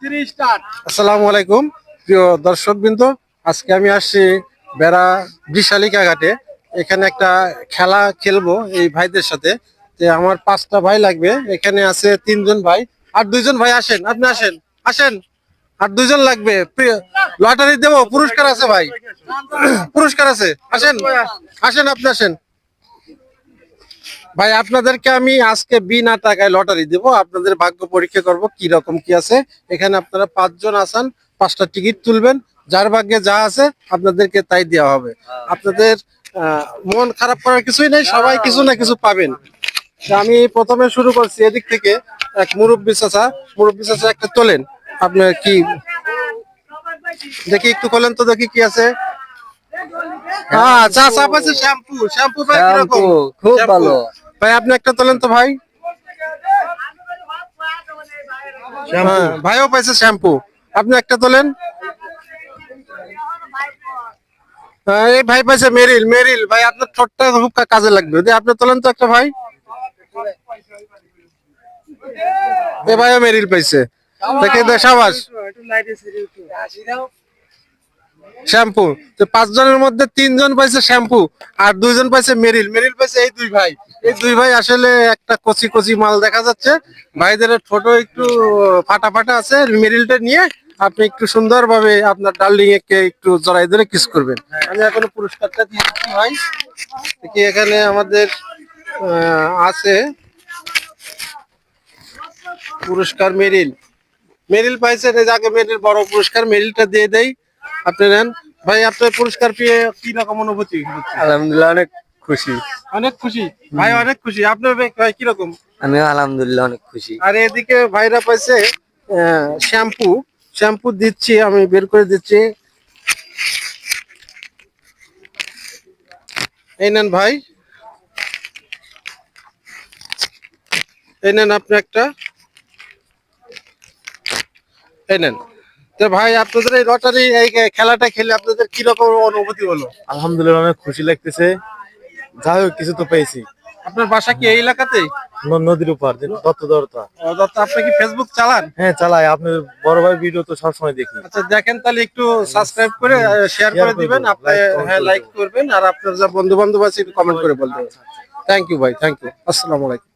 আসসালামু আলাইকুম প্রিয় দর্শকবৃন্দ, আজকে আমি আসছি বেড়া বিশালিকা ঘাটে। এখানে একটা খেলা খেলবো এই ভাইদের সাথে। আমার 5টা ভাই লাগবে, এখানে আছে 3জন ভাই। আর 2জন ভাই আসেন, আপনি আসেন আসেন। আর 2জন লাগবে, লটারি দেবো, পুরস্কার আছে ভাই, পুরস্কার আছে, আসেন আসেন, আপনি আসেন ভাই। আপনাদেরকে আমি আজকে বিনা টাকায় লটারি দেব, আপনাদের ভাগ্য পরীক্ষা করব কি রকম কি আছে। এখানে আপনারা 5জন আছেন, 5টা টিকিট তুলবেন, যার ভাগ্যে যা আছে আপনাদেরকে তাই দেওয়া হবে। আপনাদের মন খারাপ করার কিছুই নেই, সবাই কিছু না কিছু পাবেন। আমি প্রথমে শুরু করছি এদিক থেকে। এক মুরব্বী চাচা একটা তোলেন, আপনার কি দেখি একটু খোলেন তো, দেখি কি আছে। হ্যাঁ, চাচা পাইছে শ্যাম্পু। শ্যাম্পু ভাই কিরকম? খুব ভালো ভাই আপনি একটা তোলেন তো ভাই। হ্যাঁ, ভাইও পাইছে শ্যাম্পু, আপনি একটা তোলেন। এই ভাই পাইছে মেরিল। মেরিল ভাই, আপনার ঠোঁটটা খুব কাজে লাগবে, আপনি তোলেন তো একটা ভাই। এ ভাইও মেরিল পাইছে, দেখে সাবাস। শ্যাম্পু, তো 5জনের মধ্যে 3জন পাইছে শ্যাম্পু, আর 2জন পাইছে মেরিল। মেরিল পাইছে এই দুই ভাই। এই দুই ভাই আসলে একটা কচি কচি মাল দেখা যাচ্ছে। ভাইদের ছোট একটু ফাটা ফাটা আছে। মেরিলটা নিয়ে আপনি একটু সুন্দরভাবে আপনার ডার্লিং একে একটু জড়াই ধরে কিস করবেন। আমি এখন পুরস্কারটা দিয়ে দিচ্ছি ভাই। দেখি এখানে আমাদের আছে পুরস্কার মেরিল। মেরিল পাইছেন, এই যাকে মেরিল বড় পুরস্কার, মেরিলটা দিয়ে দেই, আপনি নেন ভাই। আপনার পুরস্কার পেয়ে কি রকম অনুভূতি হচ্ছে? আলহামদুলিল্লাহ অনেক খুশি। অনেক খুশি ভাই, অনেক খুশি। আপনার ভাই কিরকম? আমি আলহামদুলিল্লাহ অনেক খুশি। আর এদিকে ভাইরা পাইছে শ্যাম্পু। শ্যাম্পু দিচ্ছি, আমি বের করে দিচ্ছি। এই নেন ভাই, এই নেন আপনি একটা, এই নেন। তো ভাই আপনাদের এই লটারি এই খেলাটা খেলে আপনাদের কি রকম অনুভূতি হলো? আলহামদুলিল্লাহ অনেক খুশি লাগতেছে, যাই হোক কিছু তো পেয়েছি। আপনার বাসা কি এই এলাকাতেই? নদীর উপর দত্তদরতা। আপনি কি ফেসবুক চালান? হ্যাঁ চালাই, আপনার বড় ভাই ভিডিও তো সবসময় দেখি। আচ্ছা দেখেন, তাহলে একটু সাবস্ক্রাইব করে শেয়ার করে দিবেন, আপনি হ্যাঁ লাইক করবেন, আর আপনার যা বন্ধু বান্ধব আছে একটু কমেন্ট করে বলবেন। থ্যাংক ইউ ভাই, থ্যাংক ইউ। আসসালামু আলাইকুম।